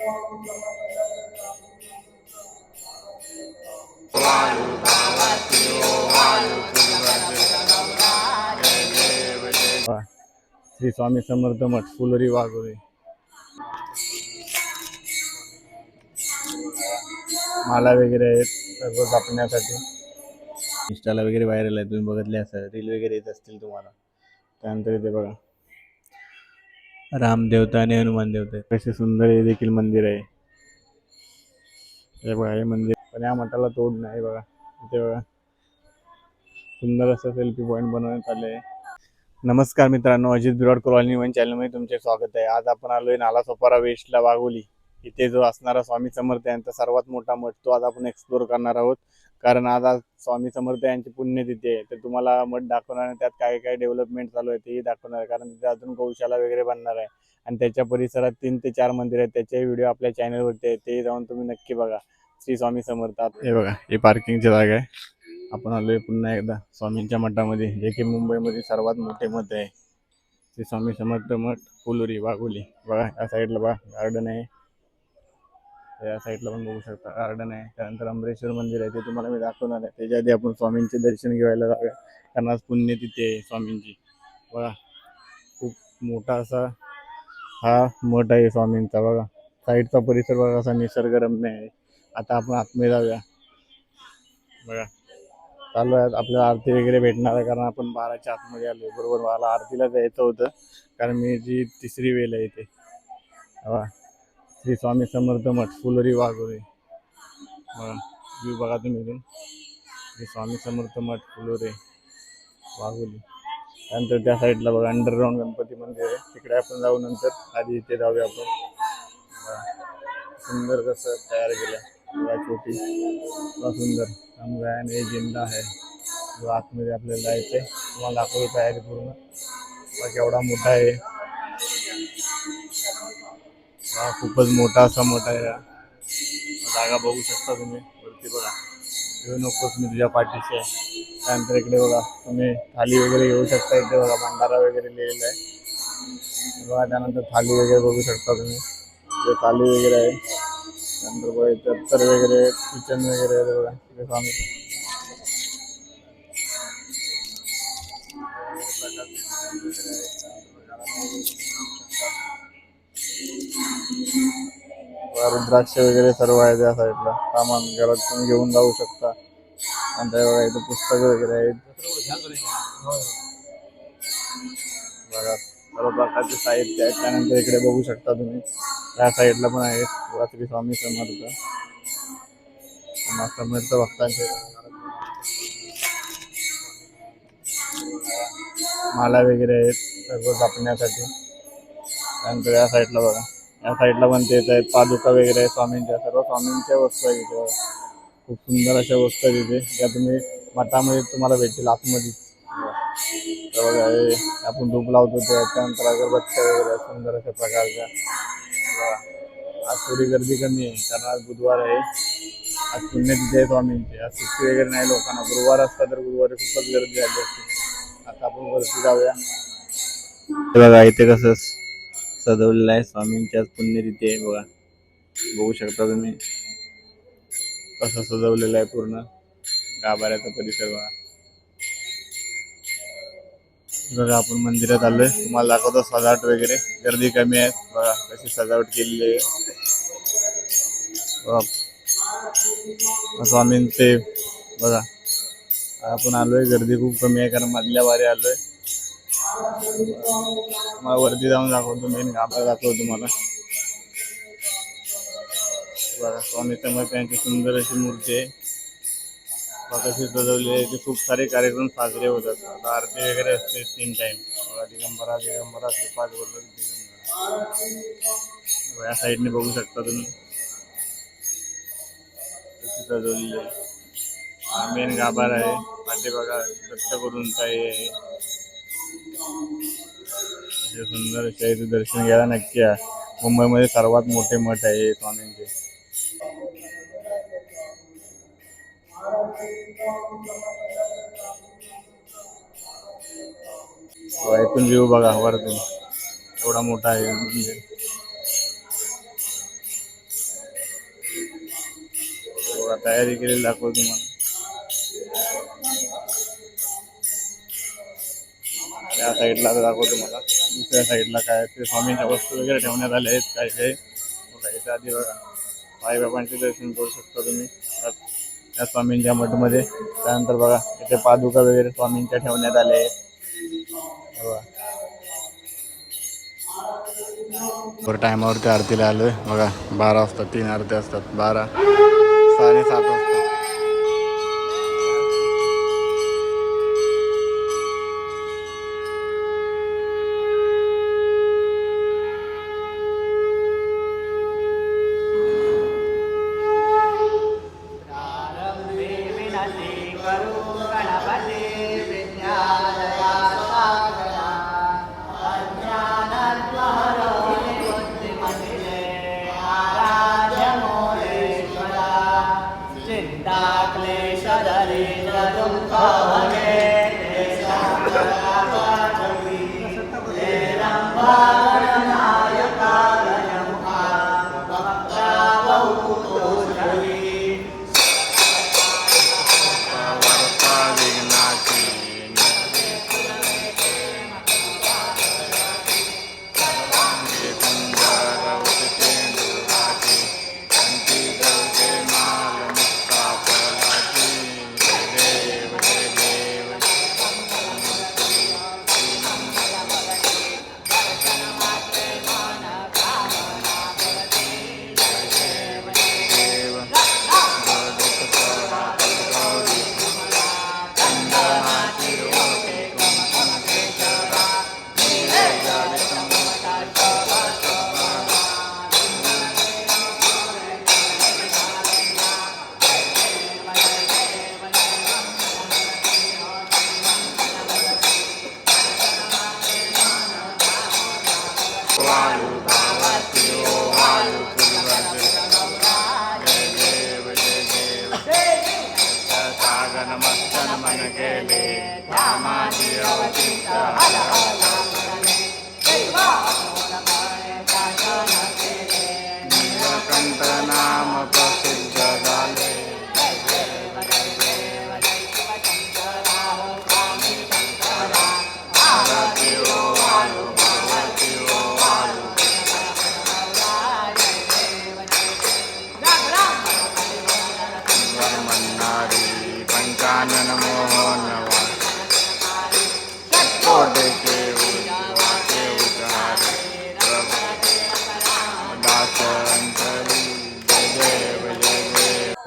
श्री स्वामी समर्थ मठ फुलरी वाघोली माला वगैरे आहेत सर्व जपण्यासाठी. इंस्टाला वगैरे व्हायरल आहे, तुम्ही बघितले असाल, रील वगैरे येत असतील तुम्हाला. त्यानंतर इथे बघा रामदेवता आणि हनुमान देवता कसे सुंदर हे देखील मंदिर आहे. हे बघा हे मंदिर, पण या मठाला तोड नाही बघा. इथे बघा सुंदर असं सेल्फी पॉईंट बनवण्यात आले आहे. नमस्कार मित्रांनो, अजित बिराड कॉलनी वन चॅनलमध्ये तुमचे स्वागत आहे. आज आपण आलोय नालासोपारा वेस्टला वाघोली. इथे जो असणारा स्वामी समर्थ यांचा सर्वात मोठा मठ, तो आज आपण एक्सप्लोर करणार आहोत. कारण आज स्वामी समर्थ यांची पुण्यतिथी आहे, तर तुम्हाला मठ दाखवणार आहे. त्यात काय काय डेव्हलपमेंट चालू आहे तेही दाखवणार आहे. कारण तिथे अजून गौशाला वगैरे बनणार आहे आणि त्याच्या परिसरात 3 ते 4 मंदिर आहेत. त्याचे व्हिडिओ आपल्या चॅनलवरती आहेत, ते जाऊन तुम्ही नक्की बघा. श्री स्वामी समर्थ. हे बघा हे पार्किंगची जागा आहे. आपण आलोय पुन्हा एकदा स्वामींच्या मठामध्ये, जे की मुंबईमध्ये सर्वात मोठे मठ आहे. श्री स्वामी समर्थ मठ फुलरी वाघोली. बघा या साईडला बघा गार्डन आहे, या साईडला पण बघू शकता गार्डन आहे. त्यानंतर अमरेश्वर मंदिर आहे, ते तुम्हाला मी दाखवणार आहे. त्याच्या आधी आपण स्वामींचे दर्शन घ्यायला जाऊया, कारण आज पुण्यतिथी आहे स्वामींची. बघा खूप मोठा असा हा मठ आहे स्वामींचा. बघा साईडचा परिसर बघा असा निसर्गरम्य आहे. आता आपण आतमध्ये जाऊया. बघा चालू आहे आपल्याला आरती वगैरे भेटणार आहे, कारण आपण 12च्या आतमध्ये आलो. बरोबर मला आरतीला जायचं होतं, कारण मी जी तिसरी वेळ आहे इथे. श्री स्वामी समर्थ मठ फुलरी वाघोली. व्ह्यू बघा तुम्ही इथून. श्री स्वामी समर्थ मठ फुलरी वाघोली. त्यानंतर त्या साईडला बघा अंडरग्राऊंड गणपती मंदिर आहे, तिकडे आपण जाऊ नंतर. आधी इथे जाऊया आपण. सुंदर कसं तयार केलं बघा, छोटी सुंदर रामगायन हे जिंदा आहे. आतमध्ये आपल्याला जायचं आहे, तुम्हाला दाखवतो तयारी पूर्ण. बघा केवढा मोठा आहे, खूपच मोठा असा मठ आहे. जागा बघू शकता तुम्ही वरती. बघा येऊ नकोस मी तुझ्या पाठीशी आहे. त्यानंतर इकडे बघा तुम्ही थाली वगैरे घेऊ शकता. इथे बघा भंडारा वगैरे लिहिलेला आहे बघा. त्यानंतर थाली वगैरे बघू शकता तुम्ही, इथे थाली वगैरे आहे. त्यानंतर बघा इथे अत्तर वगैरे किचन वगैरे आहे बघा. इथे स्वामी रुद्राक्ष वगैरे सर्व आहे त्या साईडला. सामान घरात तुम्ही घेऊन जाऊ शकता. आणि त्या बघा इथं पुस्तकं वगैरे आहेत बघा, सर्व प्रकारचे साहित्य आहेत. त्यानंतर इकडे बघू शकता तुम्ही त्या साईडला पण आहे श्री स्वामी समर्थ समर्थ भक्तांचे माला वगैरे आहेत सर्व जपण्यासाठी. त्यानंतर या साईडला बघा, या साईडला पण तेच आहेत, पादुका वगैरे आहे स्वामींच्या. सर्व स्वामींच्या वस्तू आहेत इथे. खूप सुंदर अशा वस्तू आहेत इथे, त्या तुम्ही मठामध्ये तुम्हाला भेटतील आतमध्ये. बघा हे आपण धूप लावतो ते. त्यानंतर अगरबत्त्या वगैरे सुंदर अशा प्रकारच्या. आज थोडी गर्दी कमी आहे, कारण आज बुधवार आहे. आज पुण्यतिथी आहे स्वामींची. आज सुट्टी वगैरे नाही लोकांना. गुरुवार असता तर गुरुवारी खूपच गर्दी झाली असते. आता आपण वरती जाऊया. बघा इथे कसं सजवलेलं आहे, स्वामींची आज पुण्यतिथी आहे. बघा बघू शकता तुम्ही कसं सजवलेलं आहे पूर्ण गाभाऱ्याचा परिसर. बघा आपण मंदिरात आलोय, तुम्हाला दाखवतो सजावट वगैरे. गर्दी कमी आहे बघा कशी सजावट केलेली आहे. स्वामींचे बघा आपण आलोय, गर्दी खूप कमी आहे कारण मधल्या वारी आलोय. तुम्हाला वरती जाऊन दाखवतो, मेन गाभा दाखवतो तुम्हाला. बघा स्वामी समर्थ यांची सुंदर अशी मूर्ती आहे. कशी सजवली आहे. ते खूप सारे कार्यक्रम साजरे होतात. आता आरती वगैरे असते 3 टाइम. दिगंबरा दिगंबरा श्रीपाद वल्लभ दिगंबरा. या साईडने बघू शकता तुम्ही कशी सजवलेली आहे. मेन गाभार आहे. पाठी बघा दत्त गुरूंचा आहे. सुंदर असे दर्शन घ्यायला नक्की आहे. मुंबईमध्ये सर्वात मोठे मठ आहे स्वामींचे. इथून व्ह्यू बघा वरतून एवढा मोठा आहे म्हणजे. बघा तयारी केलेली दाखवतो तुम्हाला. त्या साईडला दाखवतो तुम्हाला. दुसऱ्या साईडला काय ते स्वामींच्या वस्तू वगैरे ठेवण्यात आले आहेत काही काही. बघा इथं आधी बघा साईबाबांचे दर्शन करू शकता तुम्ही त्या स्वामींच्या मठमध्ये. त्यानंतर बघा इथे पादुका वगैरे स्वामींच्या ठेवण्यात आले आहेत. टायमावरती आरतीला आलोय बघा. 12 वाजता 3 आरती असतात. 12 7:30 वाजता.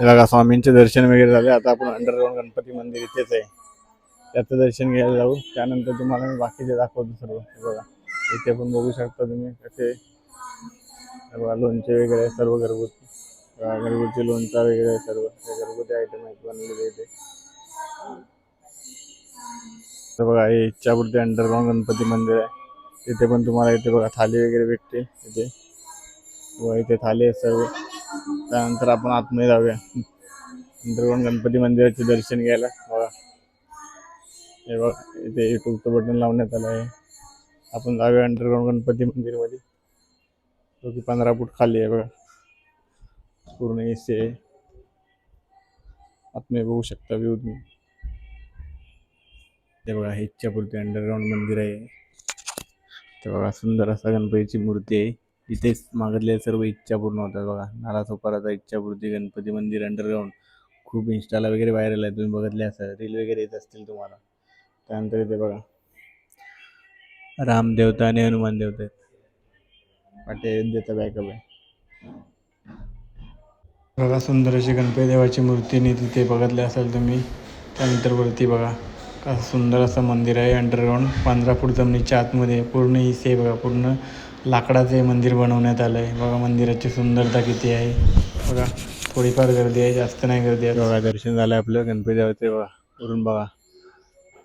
बघा स्वामींचे दर्शन वगैरे झाले. आता आपण अंडरग्राउंड गणपती मंदिर इथेच आहे, त्याचं दर्शन घ्यायला जाऊ. त्यानंतर तुम्हाला मी बाकीचे दाखवतो सर्व. बघा इथे पण बघू शकता तुम्ही कसे बघा लोणचे वगैरे सर्व घरगुती लोणचा वगैरे सर्व घरगुती आयटम आहेत बनलेले इथे. तर बघा हे इच्छापूर्ती अंडरग्राउंड गणपती मंदिर आहे. तिथे पण तुम्हाला इथे बघा थाली वगैरे भेटतील इथे. व इथे थाली आहे सर्व. त्यानंतर आपण आतमध्ये जाऊया अंडरग्राउंड गणपती मंदिराचे दर्शन घ्यायला. बघा हे बघा इथे युट्यूबचं बटन लावण्यात आलं आहे. आपण जाऊया अंडरग्राउंड गणपती मंदिरमध्ये, जो की 15 फूट खाली आहे. बघा पूर्ण AC आहे. आतमध्ये बघू शकता व्ह्यू तुम्ही. ते बघा हे इच्छापूर्ती अंडरग्राउंड मंदिर आहे. ते बघा सुंदर असा गणपतीची मूर्ती आहे. इथेच मागितलेल्या सर्व इच्छा पूर्ण होतात. बघा नालासोपाराचा इच्छापूर्ती गणपती मंदिर अंडरग्राउंड. खूप इंस्टाला वगैरे व्हायरल आहे, तुम्ही बघितले असाल, रील वगैरे येत असतील तुम्हाला. त्यानंतर इथे बघा रामदेवता आणि हनुमान देवता आहेत. पाटे अयोध्येचा बॅकअप आहे. बघा सुंदर अशी गणपती देवाची मूर्तीने तिथे बघितले असाल तुम्ही. त्यानंतर वरती बघा का सुंदर असं मंदिर आहे अंडरग्राउंड. 15 फूट जमिनीच्या आतमध्ये पूर्ण AC आहे. बघा पूर्ण लाकडाचे मंदिर बनवण्यात आलं आहे. बघा मंदिराची सुंदरता किती आहे. बघा थोडीफार गर्दी आहे, जास्त नाही गर्दी आहे. बघा दर्शन झालं आपलं गणपती देवाचे. बघा वरून बघा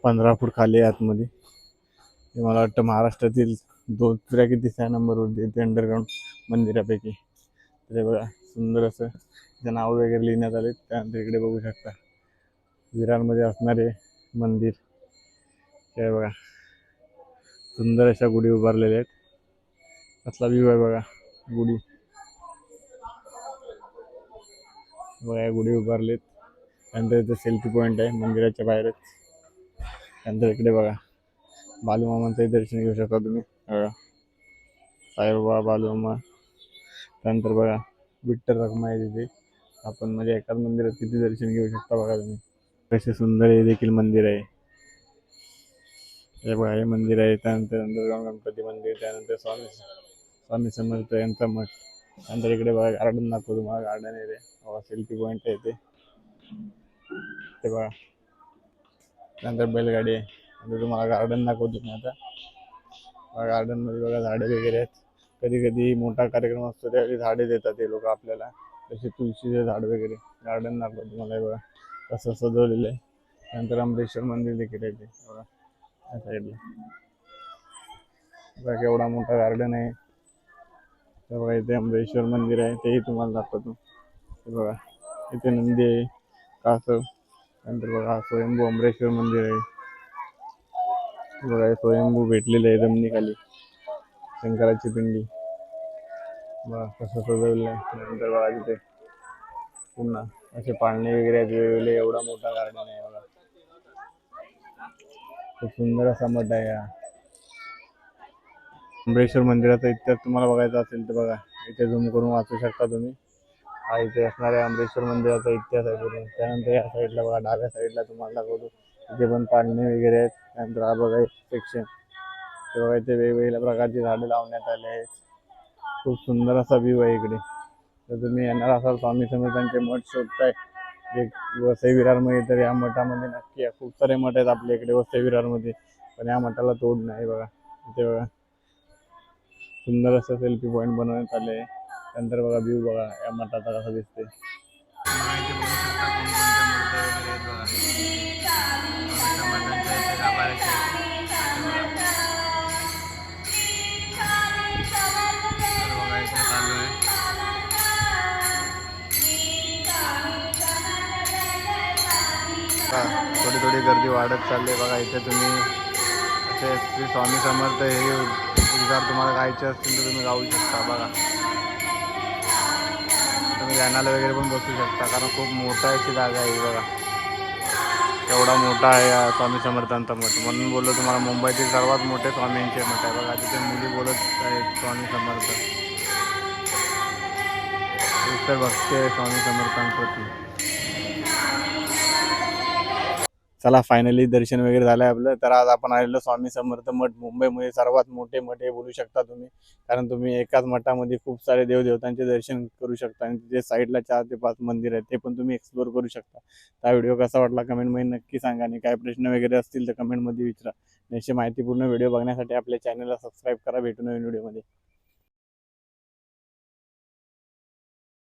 15 फूट खाली आहे आतमध्ये. हे मला वाटतं महाराष्ट्रातील दुसऱ्या की तिसऱ्या नंबरवरती येते अंडरग्राउंड मंदिरापैकी. ते बघा सुंदर असं त्याचं नाव वगैरे लिहिण्यात आले. त्यानंतर इकडे बघू शकता विरारमध्ये असणारे मंदिर. ते बघा सुंदर अशा गुढी उभारलेल्या आहेत. कसला व्ह्यू आहे बघा गुढी. बघा गुढी उभारलेत. त्यानंतर इथे सेल्फी पॉईंट आहे मंदिराच्या बाहेरच. त्यानंतर इकडे बघा बालूमामांचंही दर्शन घेऊ शकता तुम्ही. बघा साईबाबा बालूमामा. त्यानंतर बघा विठ्ठल रखुमाई आहे तिथे. आपण म्हणजे एकाच मंदिरात किती दर्शन घेऊ शकता बघा तुम्ही. कसे सुंदर हे देखील मंदिर आहे. हे बघा हे मंदिर आहे. त्यानंतर अंडरग्राऊंड गणपती मंदिर. त्यानंतर स्वामी समर्थ यांचा मठ. त्यानंतर इकडे बघा गार्डन दाखवतो तुम्हाला. गार्डन आहे ते बघा. सेल्फी पॉईंट आहे ते बघा. त्यानंतर बैलगाडी आहे. आणि तुम्हाला गार्डन दाखवतो मी आता. गार्डन मध्ये बघा झाडे वगैरे आहेत. कधी कधी मोठा कार्यक्रम असतो त्यावेळी झाडे देतात ते लोक आपल्याला. जसे तुळशीचे झाड वगैरे. गार्डन दाखवतो तुम्हाला. हे बघा कसं सजवलेलं आहे. त्यानंतर अमरेश्वर मंदिर देखील आहे ते बघा या साईडला. बघा केवढा मोठा गार्डन आहे. तर बघा इथे अमरेश्वर मंदिर आहे तेही तुम्हाला दाखवतो. हे बघा इथे नंदी आहे कासव. त्यानंतर बघा स्वयंभू अमरेश्वर मंदिर आहे. बघा स्वयंभू भेटलेलं आहे जमिनीखाली. शंकराची पिंडी. बघा कसं सजवलेलं आहे. नंतर बघा तिथे पुन्हा असे पाळणे वगैरे आहेत वेगवेगळे. एवढा मोठा गार्डन आहे बघा. खूप सुंदर असा मठ आहे हा. अमरेश्वर मंदिराचा इतिहास तुम्हाला बघायचा असेल तर बघा इथे झूम करून वाचू शकता तुम्ही. हा इथे असणाऱ्या अमरेश्वर मंदिराचा इतिहास आहे पूर्ण. त्यानंतर या साईडला बघा डाव्या साईडला तुम्हाला दाखवतो इथे पण पाळणे वगैरे आहेत. त्यानंतर हा बघा एक सेक्शन. ते बघा इथे वेगवेगळ्या प्रकारची झाडे लावण्यात आले आहेत. खूप सुंदर असा व्ह्यू आहे इकडे. तर तुम्ही येणार असाल स्वामी समर्थांचे मठ शोधताय जे वसई विरारमध्ये तर या मठामध्ये नक्की या. खूप सारे मठ आहेत आपल्या इकडे वसई विरारमध्ये पण या मठाला तोड नाही बघा. इथे बघा सुंदर असं सेल्फी पॉईंट बनवण्यात आले आहे. त्यानंतर बघा व्ह्यू बघा या मठाचा कसा दिसते. इथे बघू शकता कोणकोणत्या मूर्त्या वगैरे आहेत बघा. स्वामी समर्थांच्या इथे गाभाऱ्याच्या बघा इथे चालू आहे. थोडी थोडी गर्दी वाढत चालली आहे बघा. इथे तुम्ही असे श्री स्वामी समर्थ हे उद्गार तुम्हाला गायचे असतील तर तुम्ही गाऊ शकता बघा. तुम्ही ध्यानाला वगैरे पण बसू शकता कारण खूप मोठा अशी जागा आहे बघा. एवढा मोठा आहे हा स्वामी समर्थांचा मठ. म्हणून बोललो तुम्हाला मुंबईतील सर्वात मोठे स्वामींचे मठ आहे बघा. तिथे मुली बोलत आहेत स्वामी समर्थ. तर भक्ती आहे स्वामी समर्थांप्रती. चला फायनली दर्शन वगैरे झालं आहे आपलं. तर आज आपण आलेलो स्वामी समर्थ मठ. मुंबईमध्ये सर्वात मोठे मठ हे बोलू शकता तुम्ही. कारण तुम्ही एकाच मठामध्ये खूप सारे देवदेवतांचे दर्शन करू शकता. आणि तिथे साईडला 4 ते 5 मंदिर आहेत ते पण तुम्ही एक्सप्लोर करू शकता. हा व्हिडिओ कसा वाटला कमेंटमध्ये नक्की सांगा. आणि काय प्रश्न वगैरे असतील तर कमेंटमध्ये विचारा. अशी माहितीपूर्ण व्हिडिओ बघण्यासाठी आपल्या चॅनलला सबस्क्राईब करा. भेटू नवीन व्हिडिओमध्ये.